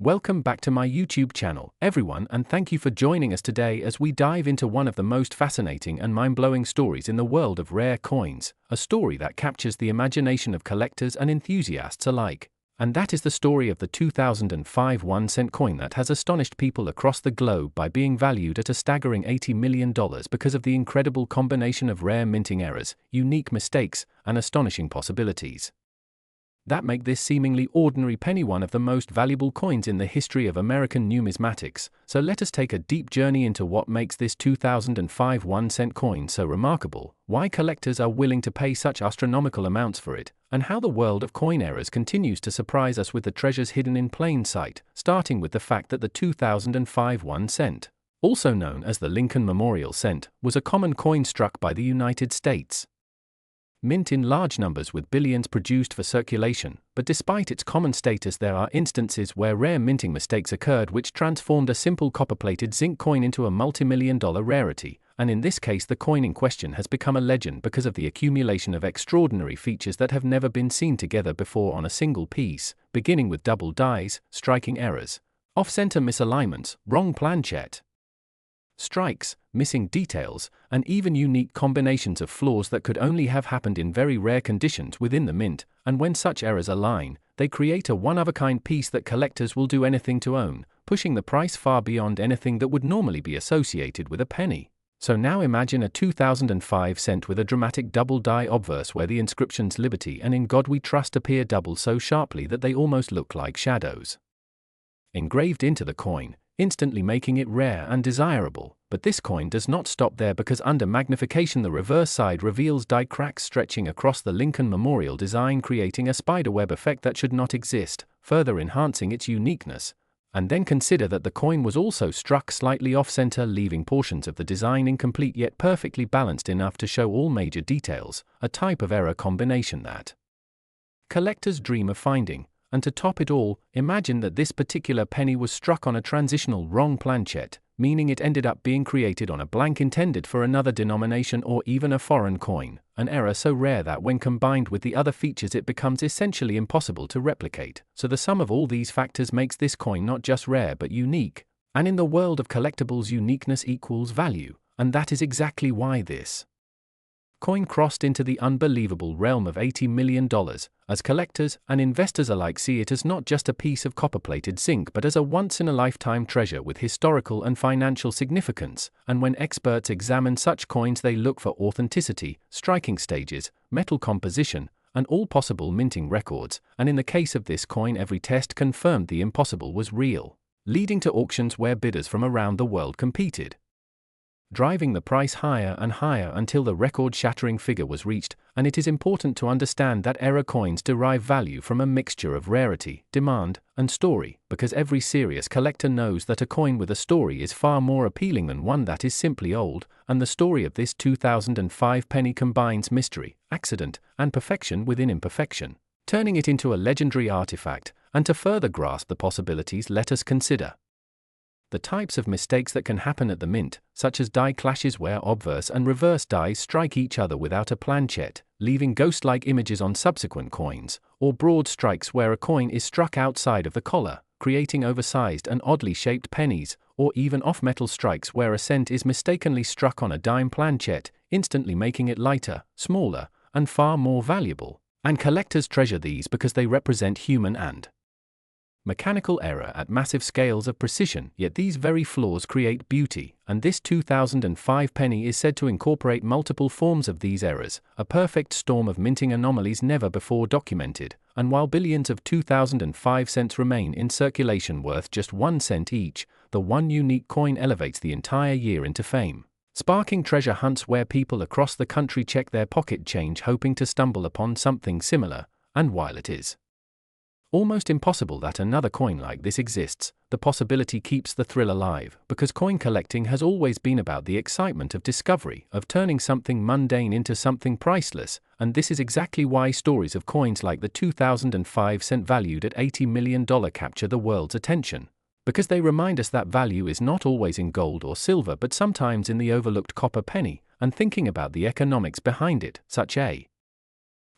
Welcome back to my YouTube channel, everyone, and thank you for joining us today as we dive into one of the most fascinating and mind-blowing stories in the world of rare coins, a story that captures the imagination of collectors and enthusiasts alike. And that is the story of the 2005 1-cent coin that has astonished people across the globe by being valued at a staggering $80 million because of the incredible combination of rare minting errors, unique mistakes, and astonishing possibilities that make this seemingly ordinary penny one of the most valuable coins in the history of American numismatics. So let us take a deep journey into what makes this 2005 1-cent coin so remarkable, why collectors are willing to pay such astronomical amounts for it, and how the world of coin errors continues to surprise us with the treasures hidden in plain sight, starting with the fact that the 2005 1-cent, also known as the Lincoln Memorial Cent, was a common coin struck by the United States Mint in large numbers with billions produced for circulation, but despite its common status there are instances where rare minting mistakes occurred which transformed a simple copper-plated zinc coin into a multi-million-dollar rarity, and in this case the coin in question has become a legend because of the accumulation of extraordinary features that have never been seen together before on a single piece, beginning with double dies, striking errors, off-center misalignments, wrong planchet strikes, missing details, and even unique combinations of flaws that could only have happened in very rare conditions within the mint, and when such errors align, they create a one-of-a-kind piece that collectors will do anything to own, pushing the price far beyond anything that would normally be associated with a penny. So now imagine a 2005 cent with a dramatic double die obverse where the inscriptions "Liberty" and "In God We Trust" appear doubled so sharply that they almost look like shadows engraved into the coin, instantly making it rare and desirable. But this coin does not stop there because under magnification the reverse side reveals die cracks stretching across the Lincoln Memorial design, creating a spiderweb effect that should not exist, further enhancing its uniqueness. And then consider that the coin was also struck slightly off-center, leaving portions of the design incomplete yet perfectly balanced enough to show all major details, a type of error combination that collectors dream of finding. And to top it all, imagine that this particular penny was struck on a transitional wrong planchet, meaning it ended up being created on a blank intended for another denomination or even a foreign coin, an error so rare that when combined with the other features it becomes essentially impossible to replicate. So the sum of all these factors makes this coin not just rare but unique, and in the world of collectibles uniqueness equals value, and that is exactly why this coin crossed into the unbelievable realm of $80 million, as collectors and investors alike see it as not just a piece of copper-plated zinc but as a once-in-a-lifetime treasure with historical and financial significance. And when experts examine such coins they look for authenticity, striking stages, metal composition, and all possible minting records, and in the case of this coin every test confirmed the impossible was real, leading to auctions where bidders from around the world competed, driving the price higher and higher until the record-shattering figure was reached. And it is important to understand that error coins derive value from a mixture of rarity, demand, and story, because every serious collector knows that a coin with a story is far more appealing than one that is simply old, and the story of this 2005 penny combines mystery, accident, and perfection within imperfection, turning it into a legendary artifact. And to further grasp the possibilities, let us consider the types of mistakes that can happen at the mint, such as die clashes where obverse and reverse dies strike each other without a planchet, leaving ghost-like images on subsequent coins, or broad strikes where a coin is struck outside of the collar, creating oversized and oddly shaped pennies, or even off-metal strikes where a cent is mistakenly struck on a dime planchet, instantly making it lighter, smaller, and far more valuable. And collectors treasure these because they represent human and mechanical error at massive scales of precision, yet these very flaws create beauty, and this 2005 penny is said to incorporate multiple forms of these errors, a perfect storm of minting anomalies never before documented. And while billions of 2005 cents remain in circulation worth just 1 cent each, the one unique coin elevates the entire year into fame, sparking treasure hunts where people across the country check their pocket change hoping to stumble upon something similar. And while it is almost impossible that another coin like this exists, the possibility keeps the thrill alive, because coin collecting has always been about the excitement of discovery, of turning something mundane into something priceless. And this is exactly why stories of coins like the 2005 cent valued at $80 million capture the world's attention, because they remind us that value is not always in gold or silver but sometimes in the overlooked copper penny. And thinking about the economics behind it, such a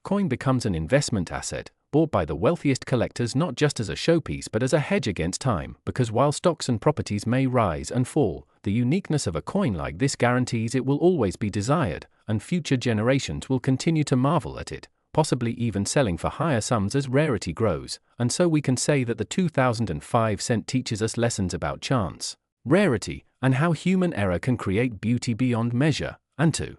coin becomes an investment asset, bought by the wealthiest collectors not just as a showpiece but as a hedge against time, because while stocks and properties may rise and fall, the uniqueness of a coin like this guarantees it will always be desired, and future generations will continue to marvel at it, possibly even selling for higher sums as rarity grows. And so we can say that the 2005 cent teaches us lessons about chance, rarity, and how human error can create beauty beyond measure. And to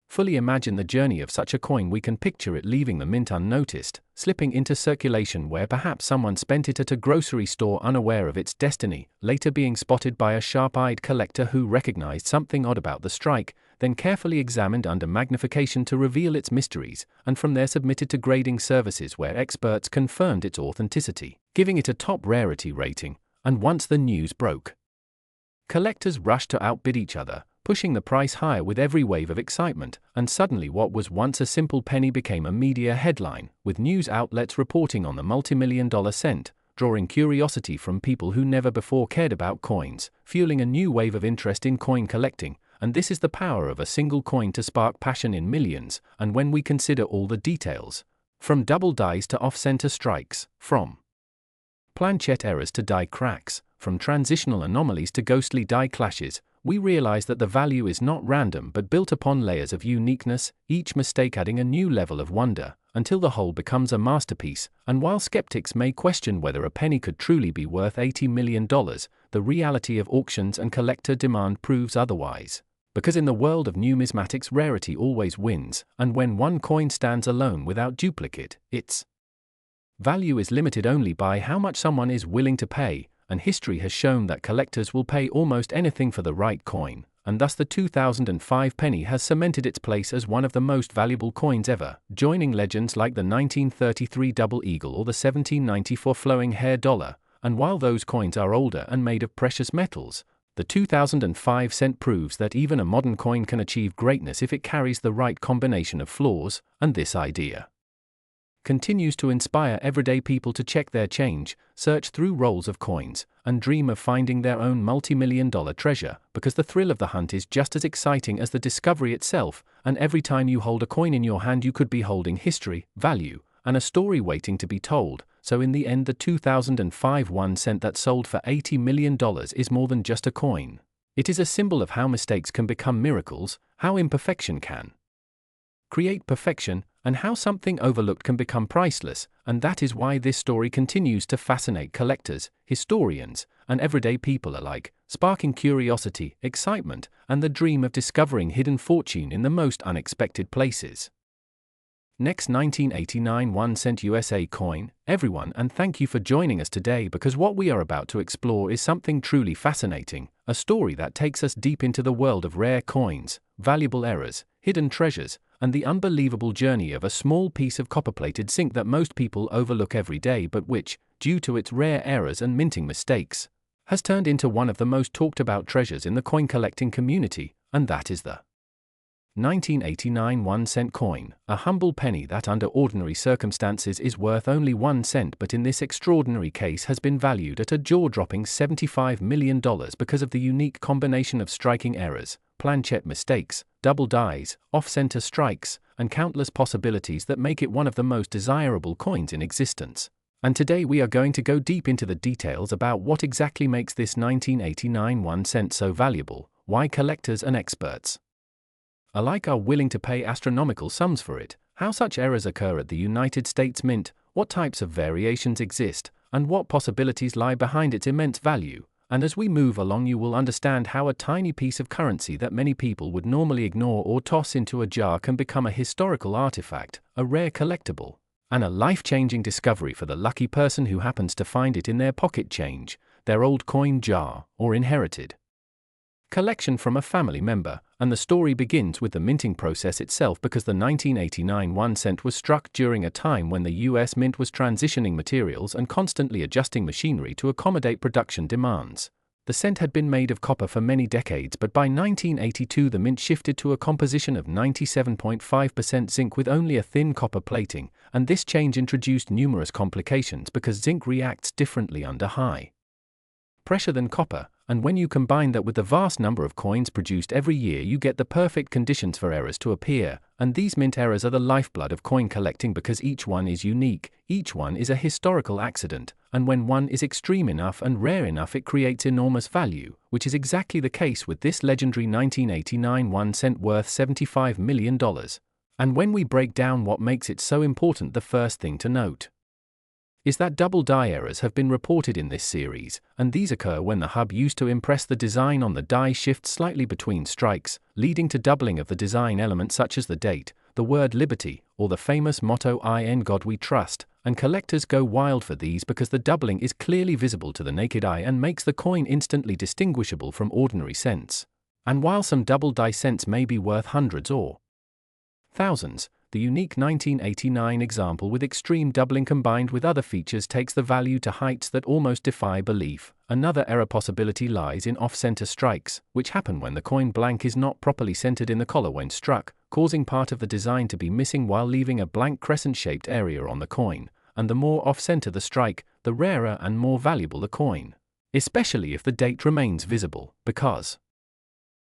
fully imagine the journey of such a coin, we can picture it leaving the mint unnoticed, slipping into circulation where perhaps someone spent it at a grocery store unaware of its destiny, later being spotted by a sharp-eyed collector who recognized something odd about the strike, then carefully examined under magnification to reveal its mysteries, and from there submitted to grading services where experts confirmed its authenticity, giving it a top rarity rating. And once the news broke, collectors rushed to outbid each other, pushing the price higher with every wave of excitement, and suddenly what was once a simple penny became a media headline, with news outlets reporting on the multimillion-dollar cent, drawing curiosity from people who never before cared about coins, fueling a new wave of interest in coin collecting. And this is the power of a single coin to spark passion in millions. And when we consider all the details, from double dies to off-center strikes, from planchette errors to die cracks, from transitional anomalies to ghostly die clashes, we realize that the value is not random but built upon layers of uniqueness, each mistake adding a new level of wonder, until the whole becomes a masterpiece. And while skeptics may question whether a penny could truly be worth $80 million, the reality of auctions and collector demand proves otherwise. Because in the world of numismatics, rarity always wins, and when one coin stands alone without duplicate, its value is limited only by how much someone is willing to pay. And history has shown that collectors will pay almost anything for the right coin, and thus the 2005 penny has cemented its place as one of the most valuable coins ever, joining legends like the 1933 double eagle or the 1794 flowing hair dollar. And while those coins are older and made of precious metals, the 2005 cent proves that even a modern coin can achieve greatness if it carries the right combination of flaws. And this idea continues to inspire everyday people to check their change, search through rolls of coins, and dream of finding their own multi-million-dollar treasure, because the thrill of the hunt is just as exciting as the discovery itself. And every time you hold a coin in your hand, you could be holding history, value, and a story waiting to be told. So in the end, the 2005 1 cent that sold for $80 million is more than just a coin. It is a symbol of how mistakes can become miracles, how imperfection can create perfection, and how something overlooked can become priceless. And that is why this story continues to fascinate collectors, historians, and everyday people alike, sparking curiosity, excitement, and the dream of discovering hidden fortune in the most unexpected places. Next, 1989 1 cent USA coin, everyone, and thank you for joining us today, because what we are about to explore is something truly fascinating, a story that takes us deep into the world of rare coins, valuable errors, hidden treasures, and the unbelievable journey of a small piece of copper-plated zinc that most people overlook every day, but which, due to its rare errors and minting mistakes, has turned into one of the most talked about treasures in the coin collecting community. And that is the 1989 1 cent coin, a humble penny that under ordinary circumstances is worth only 1 cent, but in this extraordinary case has been valued at a jaw-dropping $75 million because of the unique combination of striking errors, planchette mistakes, double dies, off-center strikes, and countless possibilities that make it one of the most desirable coins in existence. And today we are going to go deep into the details about what exactly makes this 1989 1 cent so valuable, why collectors and experts alike are willing to pay astronomical sums for it, how such errors occur at the United States Mint, what types of variations exist, and what possibilities lie behind its immense value. And as we move along, you will understand how a tiny piece of currency that many people would normally ignore or toss into a jar can become a historical artifact, a rare collectible, and a life-changing discovery for the lucky person who happens to find it in their pocket change, their old coin jar, or inherited collection from a family member. And the story begins with the minting process itself, because the 1989 1 cent was struck during a time when the US Mint was transitioning materials and constantly adjusting machinery to accommodate production demands. The cent had been made of copper for many decades, but by 1982 the mint shifted to a composition of 97.5% zinc with only a thin copper plating, and this change introduced numerous complications because zinc reacts differently under high pressure than copper, and when you combine that with the vast number of coins produced every year, you get the perfect conditions for errors to appear, and these mint errors are the lifeblood of coin collecting because each one is unique, each one is a historical accident, and when one is extreme enough and rare enough it creates enormous value, which is exactly the case with this legendary 1989 1 cent worth $75 million. And when we break down what makes it so important, the first thing to note is that double die errors have been reported in this series, and these occur when the hub used to impress the design on the die shifts slightly between strikes, leading to doubling of the design element such as the date, the word liberty, or the famous motto "In God We Trust," and collectors go wild for these because the doubling is clearly visible to the naked eye and makes the coin instantly distinguishable from ordinary cents. And while some double die cents may be worth hundreds or thousands, the unique 1989 example with extreme doubling combined with other features takes the value to heights that almost defy belief. Another error possibility lies in off-center strikes, which happen when the coin blank is not properly centered in the collar when struck, causing part of the design to be missing while leaving a blank crescent-shaped area on the coin. And the more off-center the strike, the rarer and more valuable the coin, especially if the date remains visible, because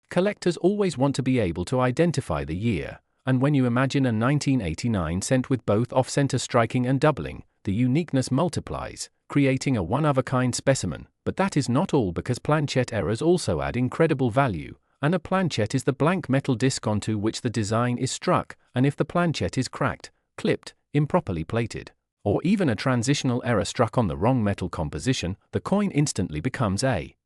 collectors always want to be able to identify the year. And when you imagine a 1989 cent with both off-center striking and doubling, the uniqueness multiplies, creating a one-of-a-kind specimen. But that is not all, because planchette errors also add incredible value, and a planchette is the blank metal disc onto which the design is struck, and if the planchette is cracked, clipped, improperly plated, or even a transitional error struck on the wrong metal composition, the coin instantly becomes a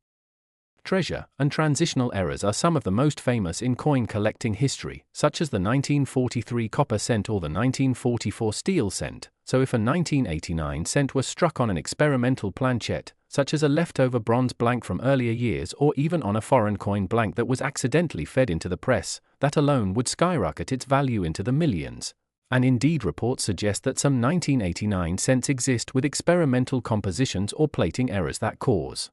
treasure. And transitional errors are some of the most famous in coin collecting history, such as the 1943 copper cent or the 1944 steel cent. So if a 1989 cent was struck on an experimental planchette, such as a leftover bronze blank from earlier years or even on a foreign coin blank that was accidentally fed into the press, that alone would skyrocket its value into the millions. And indeed, reports suggest that some 1989 cents exist with experimental compositions or plating errors that cause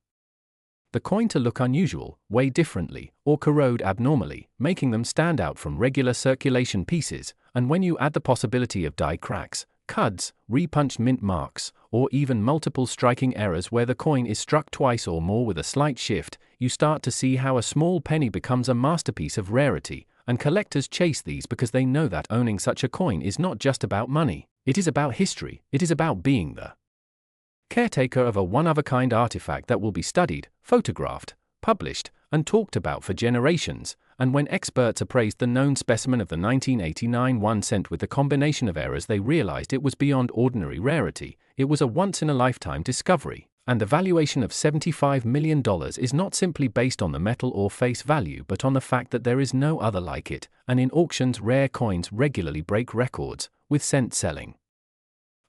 the coin to look unusual, weigh differently, or corrode abnormally, making them stand out from regular circulation pieces. And when you add the possibility of die cracks, cuds, repunched mint marks, or even multiple striking errors where the coin is struck twice or more with a slight shift, you start to see how a small penny becomes a masterpiece of rarity. And collectors chase these because they know that owning such a coin is not just about money, it is about history, it is about being the caretaker of a one-of-a-kind artifact that will be studied, photographed, published, and talked about for generations. And when experts appraised the known specimen of the 1989 1 cent with the combination of errors, they realized it was beyond ordinary rarity. It was a once-in-a-lifetime discovery, and the valuation of $75 million is not simply based on the metal or face value but on the fact that there is no other like it, and in auctions rare coins regularly break records, with cents selling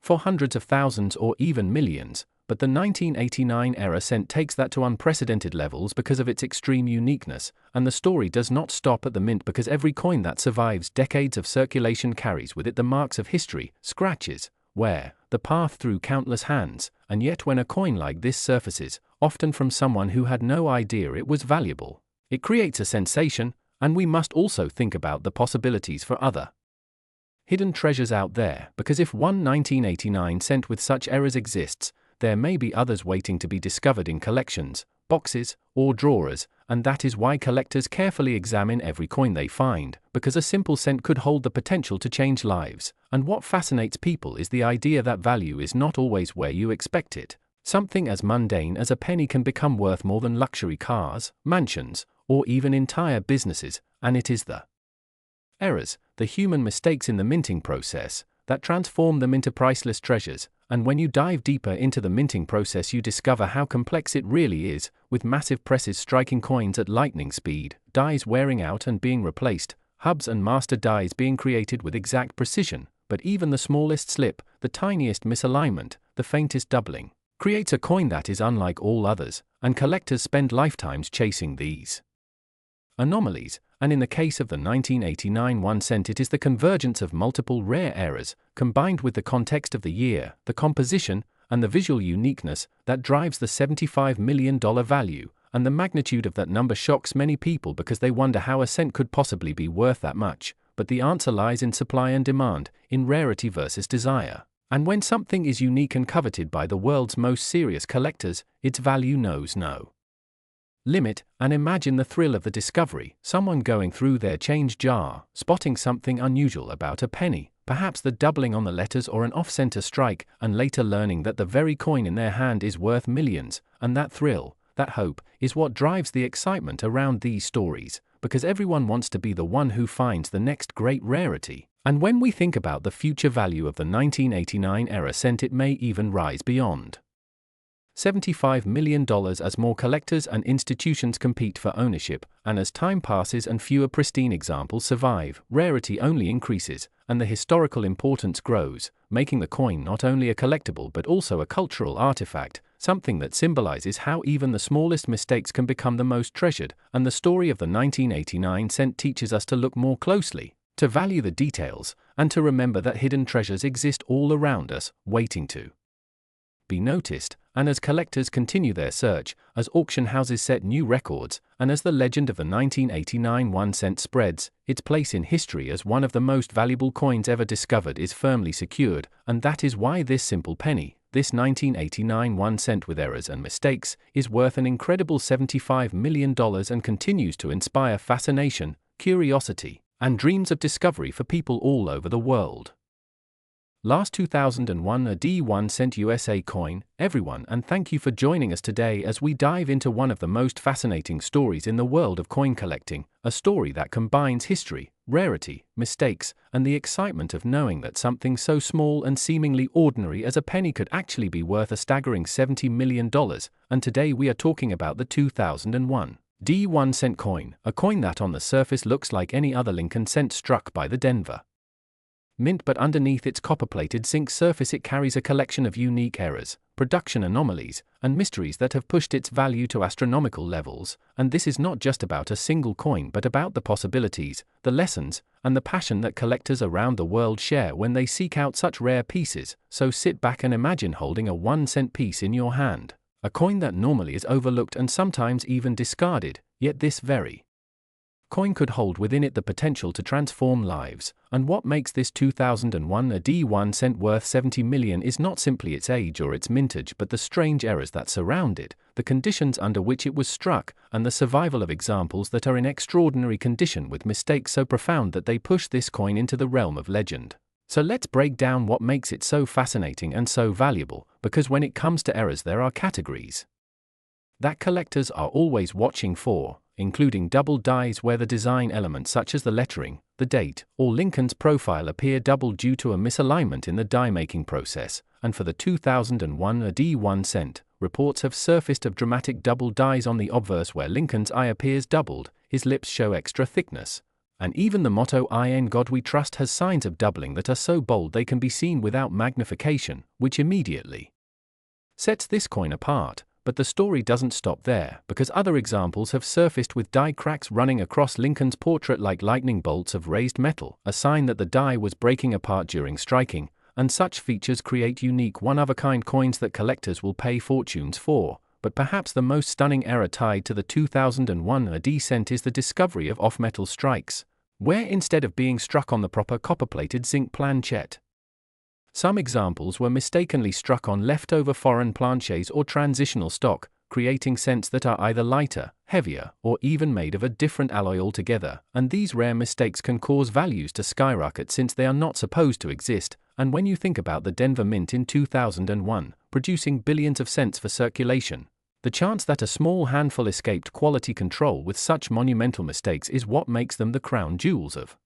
for hundreds of thousands or even millions. But the 1989 era cent takes that to unprecedented levels because of its extreme uniqueness, and the story does not stop at the mint because every coin that survives decades of circulation carries with it the marks of history, scratches, wear, the path through countless hands. And yet when a coin like this surfaces, often from someone who had no idea it was valuable, it creates a sensation. And we must also think about the possibilities for other hidden treasures out there, because if one 1989 cent with such errors exists, there may be others waiting to be discovered in collections, boxes, or drawers. And that is why collectors carefully examine every coin they find, because a simple cent could hold the potential to change lives. And what fascinates people is the idea that value is not always where you expect it. Something as mundane as a penny can become worth more than luxury cars, mansions, or even entire businesses, and it is the errors, the human mistakes in the minting process, that transform them into priceless treasures. And when you dive deeper into the minting process, you discover how complex it really is, with massive presses striking coins at lightning speed, dies wearing out and being replaced, hubs and master dies being created with exact precision. But even the smallest slip, the tiniest misalignment, the faintest doubling, creates a coin that is unlike all others, and collectors spend lifetimes chasing these anomalies. And in the case of the 1989 1 cent, it is the convergence of multiple rare errors, combined with the context of the year, the composition, and the visual uniqueness, that drives the $75 million value. And the magnitude of that number shocks many people because they wonder how a cent could possibly be worth that much. But the answer lies in supply and demand, in rarity versus desire. And when something is unique and coveted by the world's most serious collectors, its value knows no limit, and imagine the thrill of the discovery, someone going through their change jar, spotting something unusual about a penny, perhaps the doubling on the letters or an off-center strike, and later learning that the very coin in their hand is worth millions, and that thrill, that hope, is what drives the excitement around these stories, because everyone wants to be the one who finds the next great rarity. And when we think about the future value of the 1989 era cent, it may even rise beyond $75 million as more collectors and institutions compete for ownership, and as time passes and fewer pristine examples survive, rarity only increases, and the historical importance grows, making the coin not only a collectible but also a cultural artifact, something that symbolizes how even the smallest mistakes can become the most treasured. And the story of the 1989 cent teaches us to look more closely, to value the details, and to remember that hidden treasures exist all around us, waiting to be noticed. And as collectors continue their search, as auction houses set new records, and as the legend of the 1989 1 cent spreads, its place in history as one of the most valuable coins ever discovered is firmly secured. And that is why this simple penny, this 1989 1 cent with errors and mistakes, is worth an incredible $75 million and continues to inspire fascination, curiosity, and dreams of discovery for people all over the world. Last 2001 a D1 cent USA coin, everyone, and thank you for joining us today as we dive into one of the most fascinating stories in the world of coin collecting, a story that combines history, rarity, mistakes, and the excitement of knowing that something so small and seemingly ordinary as a penny could actually be worth a staggering $70 million. And today we are talking about the 2001 D1 cent coin, a coin that on the surface looks like any other Lincoln cent struck by the Denver Mint, but underneath its copper-plated zinc surface it carries a collection of unique errors, production anomalies, and mysteries that have pushed its value to astronomical levels. And this is not just about a single coin but about the possibilities, the lessons, and the passion that collectors around the world share when they seek out such rare pieces. So sit back and imagine holding a 1 cent piece in your hand, a coin that normally is overlooked and sometimes even discarded, yet this very coin could hold within it the potential to transform lives. And what makes this 2001 a D1 cent worth $70 million is not simply its age or its mintage but the strange errors that surround it, the conditions under which it was struck, and the survival of examples that are in extraordinary condition with mistakes so profound that they push this coin into the realm of legend. So let's break down what makes it so fascinating and so valuable, because when it comes to errors there are categories that collectors are always watching for, including double dies where the design elements such as the lettering, the date, or Lincoln's profile appear double due to a misalignment in the die-making process. And for the 2001 a D1 cent, reports have surfaced of dramatic double dies on the obverse where Lincoln's eye appears doubled, his lips show extra thickness, and even the motto "In God We Trust" has signs of doubling that are so bold they can be seen without magnification, which immediately sets this coin apart. But the story doesn't stop there, because other examples have surfaced with die cracks running across Lincoln's portrait like lightning bolts of raised metal, a sign that the die was breaking apart during striking. And such features create unique one-of-a-kind coins that collectors will pay fortunes for. But perhaps the most stunning error tied to the 2001 a D cent is the discovery of off-metal strikes, where instead of being struck on the proper copper-plated zinc planchet, some examples were mistakenly struck on leftover foreign planchets or transitional stock, creating cents that are either lighter, heavier, or even made of a different alloy altogether. And these rare mistakes can cause values to skyrocket since they are not supposed to exist. And when you think about the Denver Mint in 2001, producing billions of cents for circulation, the chance that a small handful escaped quality control with such monumental mistakes is what makes them the crown jewels of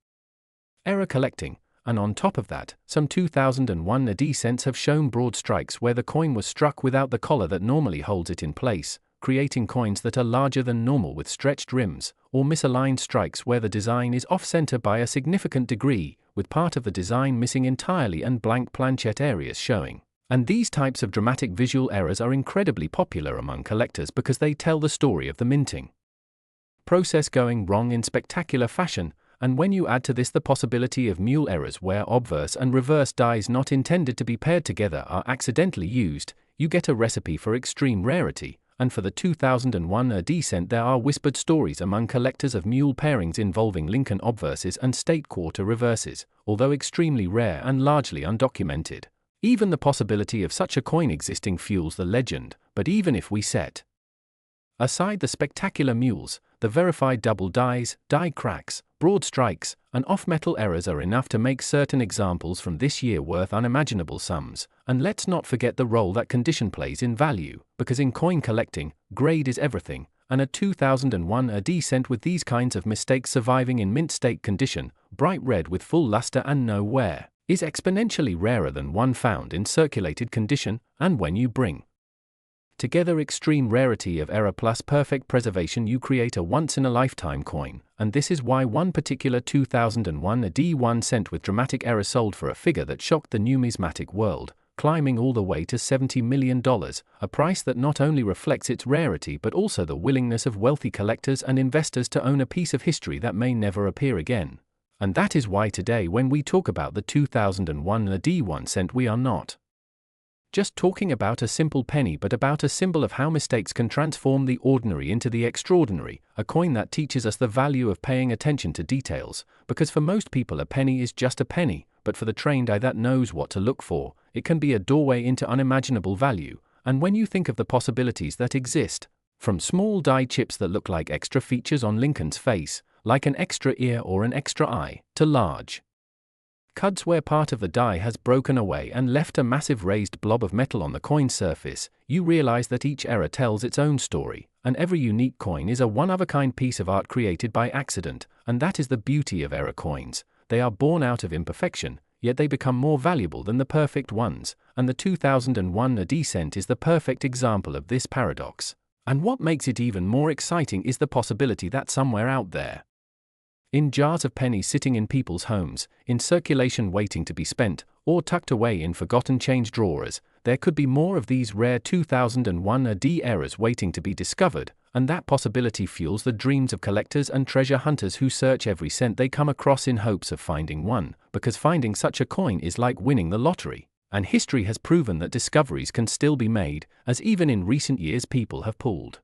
error collecting. And on top of that, some 2001 a D cents have shown broad strikes where the coin was struck without the collar that normally holds it in place, creating coins that are larger than normal with stretched rims, or misaligned strikes where the design is off-center by a significant degree, with part of the design missing entirely and blank planchet areas showing. And these types of dramatic visual errors are incredibly popular among collectors because they tell the story of the minting process going wrong in spectacular fashion. And when you add to this the possibility of mule errors where obverse and reverse dies not intended to be paired together are accidentally used, you get a recipe for extreme rarity. And for the 2001 a D cent there are whispered stories among collectors of mule pairings involving Lincoln obverses and state quarter reverses, although extremely rare and largely undocumented. Even the possibility of such a coin existing fuels the legend. But even if we set Aside the spectacular mules, the verified double dies, die cracks, broad strikes, and off-metal errors are enough to make certain examples from this year worth unimaginable sums. And let's not forget the role that condition plays in value, because in coin collecting, grade is everything, and a 2001 AD cent with these kinds of mistakes surviving in mint state condition, bright red with full luster and no wear, is exponentially rarer than one found in circulated condition. And when you bring together extreme rarity of error plus perfect preservation, you create a once-in-a-lifetime coin. And this is why one particular 2001 AD 1 cent with dramatic error sold for a figure that shocked the numismatic world, climbing all the way to $70 million, a price that not only reflects its rarity but also the willingness of wealthy collectors and investors to own a piece of history that may never appear again. And that is why today, when we talk about the 2001 AD 1 cent, we are not just talking about a simple penny, but about a symbol of how mistakes can transform the ordinary into the extraordinary, a coin that teaches us the value of paying attention to details, because for most people a penny is just a penny, but for the trained eye that knows what to look for, it can be a doorway into unimaginable value. And when you think of the possibilities that exist, from small die chips that look like extra features on Lincoln's face, like an extra ear or an extra eye, to large cuds where part of the die has broken away and left a massive raised blob of metal on the coin surface, you realize that each error tells its own story, and every unique coin is a one-of-a-kind piece of art created by accident. And that is the beauty of error coins. They are born out of imperfection, yet they become more valuable than the perfect ones, and the 2001 AD cent is the perfect example of this paradox. And what makes it even more exciting is the possibility that somewhere out there, in jars of pennies sitting in people's homes, in circulation waiting to be spent, or tucked away in forgotten change drawers, there could be more of these rare 2001 AD errors waiting to be discovered. And that possibility fuels the dreams of collectors and treasure hunters who search every cent they come across in hopes of finding one, because finding such a coin is like winning the lottery. And history has proven that discoveries can still be made, as even in recent years people have pulled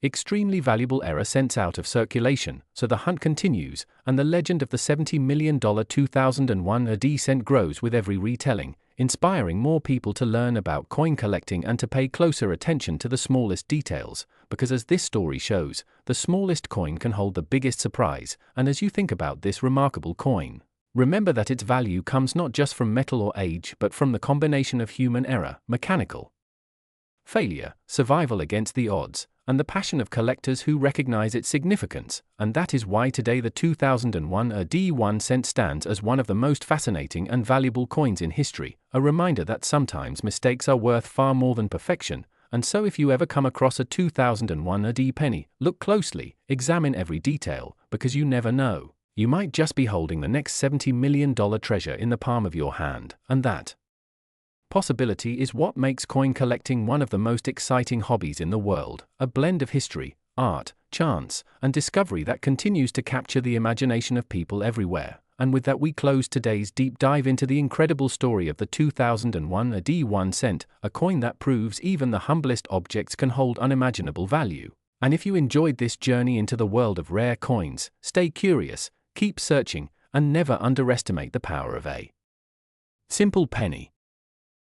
extremely valuable error cents out of circulation. So the hunt continues, and the legend of the $70 million 2001 AD cent grows with every retelling, inspiring more people to learn about coin collecting and to pay closer attention to the smallest details, because as this story shows, the smallest coin can hold the biggest surprise. And as you think about this remarkable coin, remember that its value comes not just from metal or age, but from the combination of human error, mechanical failure, survival against the odds, and the passion of collectors who recognize its significance. And that is why today the 2001 AD 1 cent stands as one of the most fascinating and valuable coins in history, a reminder that sometimes mistakes are worth far more than perfection. And so if you ever come across a 2001 AD penny, look closely, examine every detail, because you never know, you might just be holding the next $70 million treasure in the palm of your hand. And that possibility is what makes coin collecting one of the most exciting hobbies in the world, a blend of history, art, chance, and discovery that continues to capture the imagination of people everywhere. And with that, we close today's deep dive into the incredible story of the 2001 AD 1 cent, a coin that proves even the humblest objects can hold unimaginable value. And if you enjoyed this journey into the world of rare coins, stay curious, keep searching, and never underestimate the power of a simple penny.